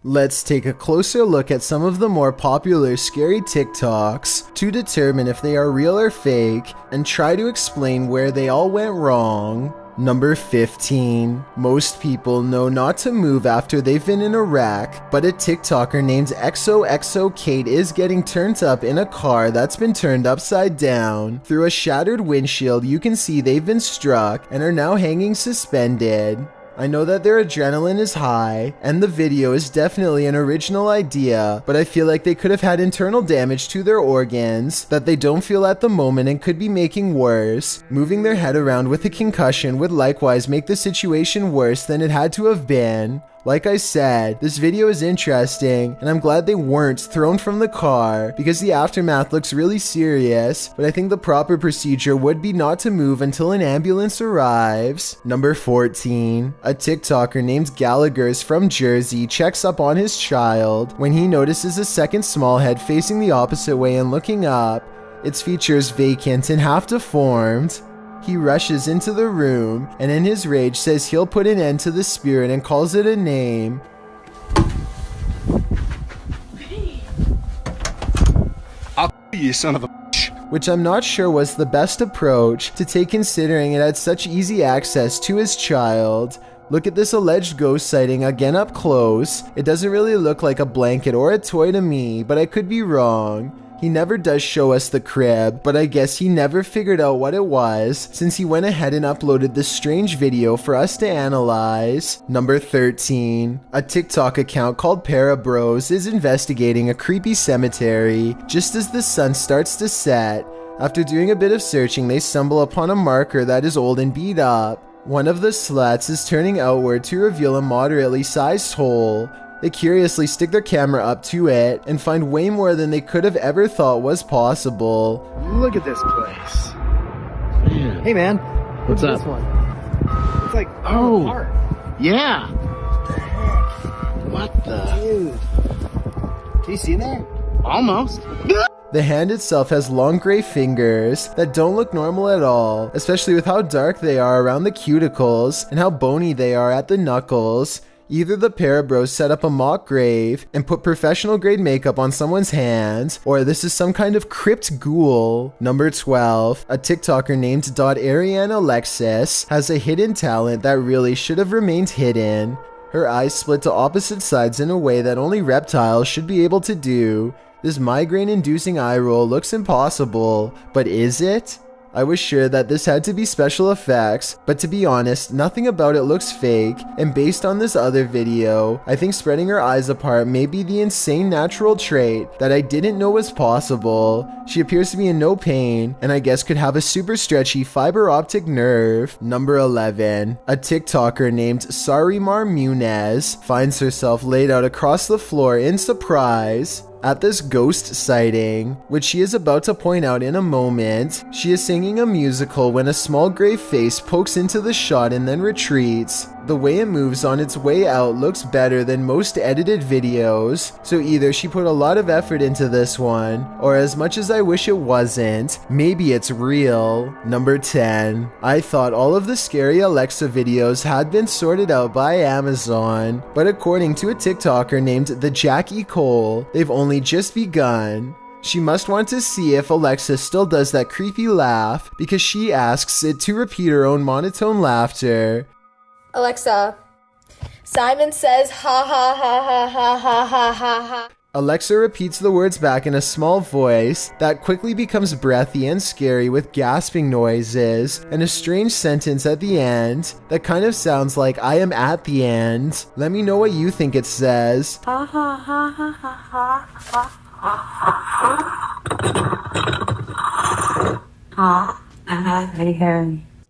Let's take a closer look at some of the more popular scary TikToks to determine if they are real or fake and try to explain where they all went wrong. Number 15. Most people know not to move after they've been in a wreck, but a TikToker named XOXO Kate is getting turned up in a car that's been turned upside down. Through a shattered windshield, you can see they've been struck and are now hanging suspended. I know that their adrenaline is high, and the video is definitely an original idea, but I feel like they could have had internal damage to their organs that they don't feel at the moment and could be making worse. Moving their head around with a concussion would likewise make the situation worse than it had to have been. Like I said, this video is interesting, and I'm glad they weren't thrown from the car because the aftermath looks really serious, but I think the proper procedure would be not to move until an ambulance arrives. Number 14. A TikToker named Gallagher's from Jersey checks up on his child when he notices a second small head facing the opposite way and looking up. Its features vacant and half deformed. He rushes into the room and in his rage says he'll put an end to the spirit and calls it a name. I'll you son of a bitch. Which I'm not sure was the best approach to take considering it had such easy access to his child. Look at this alleged ghost sighting again up close. It doesn't really look like a blanket or a toy to me, but I could be wrong. He never does show us the crib, but I guess he never figured out what it was since he went ahead and uploaded this strange video for us to analyze. Number 13. A TikTok account called Parabros is investigating a creepy cemetery just as the sun starts to set. After doing a bit of searching, they stumble upon a marker that is old and beat up. One of the slats is turning outward to reveal a moderately sized hole. They curiously stick their camera up to it and find way more than they could have ever thought was possible. Look at this place. Man. Hey man, What's up? This one? It's like Oh, yeah. What the? Dude. Can you see in there? Almost. The hand itself has long gray fingers that don't look normal at all, especially with how dark they are around the cuticles and how bony they are at the knuckles. Either the Parabros set up a mock grave and put professional grade makeup on someone's hands, or this is some kind of crypt ghoul. Number 12. A TikToker named Ariane Alexis has a hidden talent that really should have remained hidden. Her eyes split to opposite sides in a way that only reptiles should be able to do. This migraine-inducing eye roll looks impossible, but is it? I was sure that this had to be special effects, but to be honest, nothing about it looks fake, and based on this other video, I think spreading her eyes apart may be the insane natural trait that I didn't know was possible. She appears to be in no pain, and I guess could have a super stretchy fiber optic nerve. Number 11. A TikToker named Sarimar Munez finds herself laid out across the floor in surprise at this ghost sighting, which she is about to point out in a moment. She is singing a musical when a small gray face pokes into the shot and then retreats. The way it moves on its way out looks better than most edited videos, so either she put a lot of effort into this one, or as much as I wish it wasn't, maybe it's real. Number 10. I thought all of the scary Alexa videos had been sorted out by Amazon, but according to a TikToker named the Jackie Cole, they've only just begun. She must want to see if Alexa still does that creepy laugh because she asks it to repeat her own monotone laughter. Alexa, Simon says ha ha ha ha ha ha ha ha ha. Alexa repeats the words back in a small voice that quickly becomes breathy and scary with gasping noises and a strange sentence at the end that kind of sounds like I am at the end. Let me know what you think it says. Ha ha ha ha ha ha ha.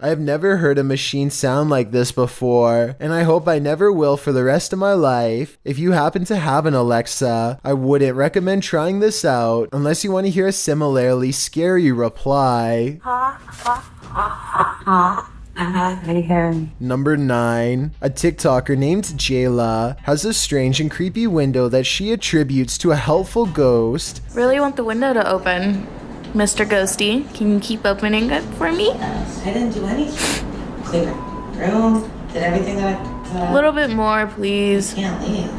I have never heard a machine sound like this before, and I hope I never will for the rest of my life. If you happen to have an Alexa, I wouldn't recommend trying this out unless you want to hear a similarly scary reply. Number 9. A TikToker named Jayla has a strange and creepy window that she attributes to a helpful ghost. Really want the window to open. Mr. Ghosty, can you keep opening it for me? I didn't do anything. Cleaned my room, did everything that I... A little bit more, please. I can't leave.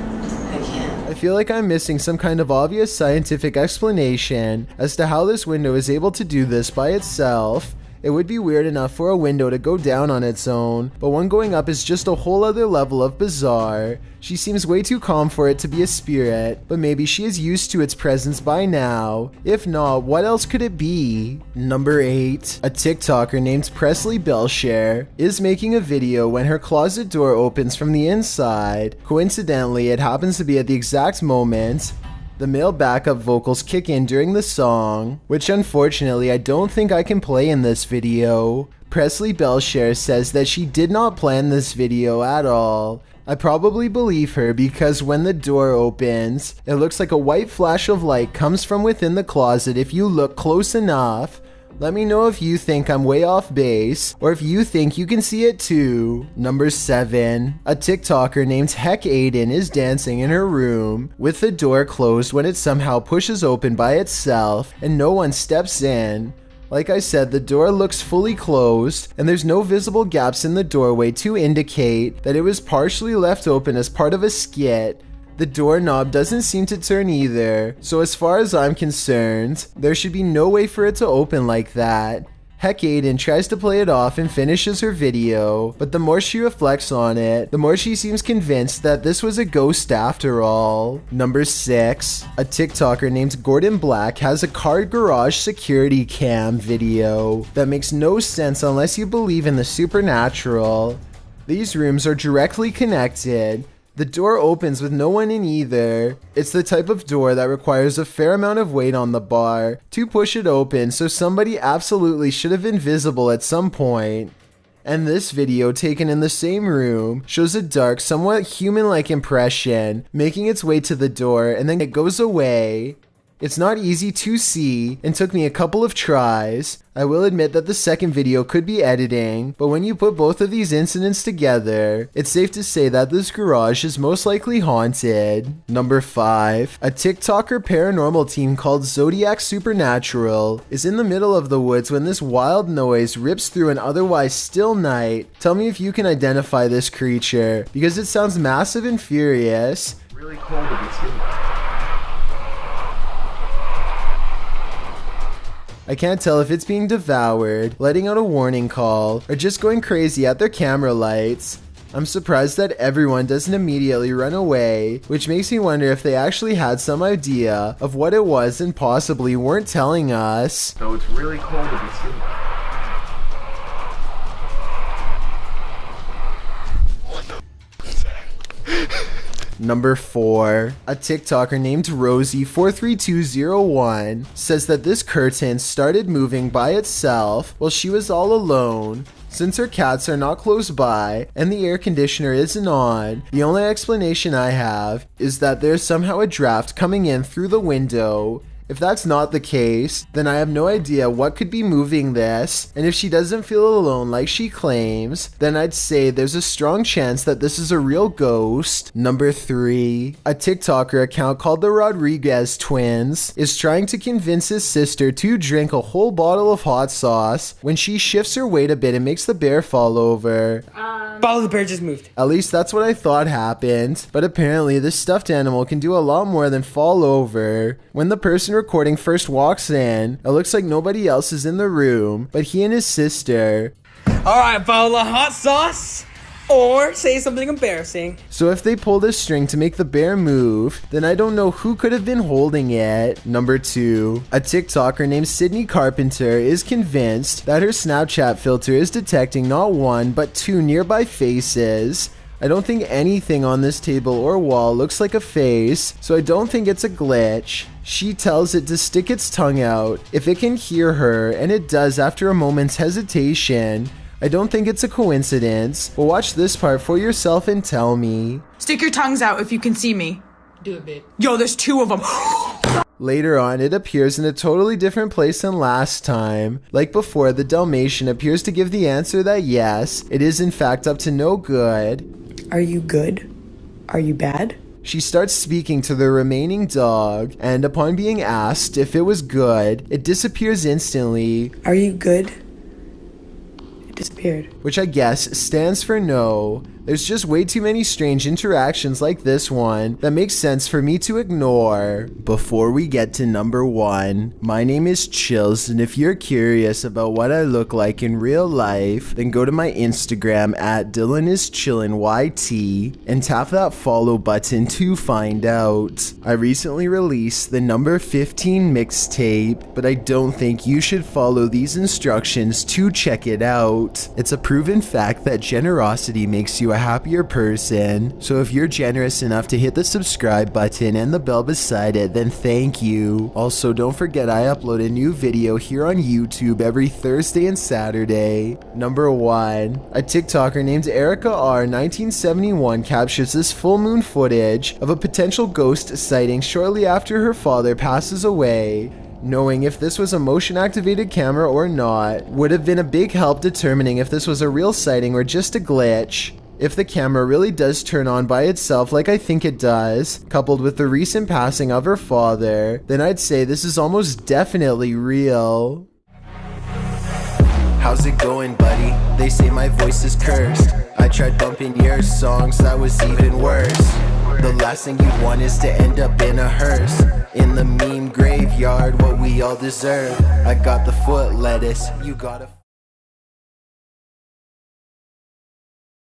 I can't. feel like I'm missing some kind of obvious scientific explanation as to how this window is able to do this by itself. It would be weird enough for a window to go down on its own, but one going up is just a whole other level of bizarre. She seems way too calm for it to be a spirit, but maybe she is used to its presence by now. If not, what else could it be? Number 8. A TikToker named Presley Belshare is making a video when her closet door opens from the inside. Coincidentally, it happens to be at the exact moment the male backup vocals kick in during the song, which unfortunately I don't think I can play in this video. Presley Belshare says that she did not plan this video at all. I probably believe her because when the door opens, it looks like a white flash of light comes from within the closet if you look close enough. Let me know if you think I'm way off base, or if you think you can see it too. Number 7. A TikToker named Heck Aiden is dancing in her room, with the door closed when it somehow pushes open by itself, and no one steps in. Like I said, the door looks fully closed, and there's no visible gaps in the doorway to indicate that it was partially left open as part of a skit. The doorknob doesn't seem to turn either, so as far as I'm concerned, there should be no way for it to open like that. Heck Aiden tries to play it off and finishes her video, but the more she reflects on it, the more she seems convinced that this was a ghost after all. Number 6. A TikToker named Gordon Black has a car garage security cam video that makes no sense unless you believe in the supernatural. These rooms are directly connected. The door opens with no one in either. It's the type of door that requires a fair amount of weight on the bar to push it open, so somebody absolutely should have been visible at some point. And this video, taken in the same room, shows a dark, somewhat human-like impression making its way to the door, and then it goes away. It's not easy to see and took me a couple of tries. I will admit that the second video could be editing, but when you put both of these incidents together, it's safe to say that this garage is most likely haunted. Number 5. A TikToker paranormal team called Zodiac Supernatural is in the middle of the woods when this wild noise rips through an otherwise still night. Tell me if you can identify this creature, because it sounds massive and furious. Really cold to be seen. I can't tell if it's being devoured, letting out a warning call, or just going crazy at their camera lights. I'm surprised that everyone doesn't immediately run away, which makes me wonder if they actually had some idea of what it was and possibly weren't telling us. So it's really cold to be seen. Number 4. A TikToker named Rosie43201 says that this curtain started moving by itself while she was all alone. Since her cats are not close by and the air conditioner isn't on, the only explanation I have is that there's somehow a draft coming in through the window. If that's not the case, then I have no idea what could be moving this, and if she doesn't feel alone like she claims, then I'd say there's a strong chance that this is a real ghost. Number 3. A TikToker account called the Rodriguez Twins is trying to convince his sister to drink a whole bottle of hot sauce when she shifts her weight a bit and makes the bear fall over. Follow the bear just moved. At least that's what I thought happened, but apparently this stuffed animal can do a lot more than fall over. When the person recording first walks in, it looks like nobody else is in the room, but he and his sister. Alright, follow the hot sauce, or say something embarrassing. So if they pull this string to make the bear move, then I don't know who could have been holding it. Number 2. A TikToker named Sydney Carpenter is convinced that her Snapchat filter is detecting not one, but 2 nearby faces. I don't think anything on this table or wall looks like a face, so I don't think it's a glitch. She tells it to stick its tongue out if it can hear her, and it does after a moment's hesitation. I don't think it's a coincidence, but watch this part for yourself and tell me. Stick your tongues out if you can see me. Do it, babe. Yo, there's 2 of them. Later on, it appears in a totally different place than last time. Like before, the Dalmatian appears to give the answer that yes, it is in fact up to no good. Are you good? Are you bad? She starts speaking to the remaining dog, and upon being asked if it was good, it disappears instantly. Are you good? It disappeared. Which I guess stands for no. There's just way too many strange interactions like this one that makes sense for me to ignore. Before we get to number 1, my name is Chills, and if you're curious about what I look like in real life, then go to my Instagram at DylanIsChillinYT and tap that follow button to find out. I recently released the number 15 mixtape, but I don't think you should follow these instructions to check it out. It's a proven fact that generosity makes you a happier person, so if you're generous enough to hit the subscribe button and the bell beside it, then thank you. Also, don't forget I upload a new video here on YouTube every Thursday and Saturday. Number 1. A TikToker named Erica R 1971 captures this full moon footage of a potential ghost sighting shortly after her father passes away. Knowing if this was a motion activated camera or not would have been a big help determining if this was a real sighting or just a glitch. If the camera really does turn on by itself like I think it does, coupled with the recent passing of her father, then I'd say this is almost definitely real. How's it going, buddy? They say my voice is cursed. I tried bumping your songs, that was even worse. The last thing you'd want is to end up in a hearse, in the meme graveyard, what we all deserve. I got the foot lettuce, you got a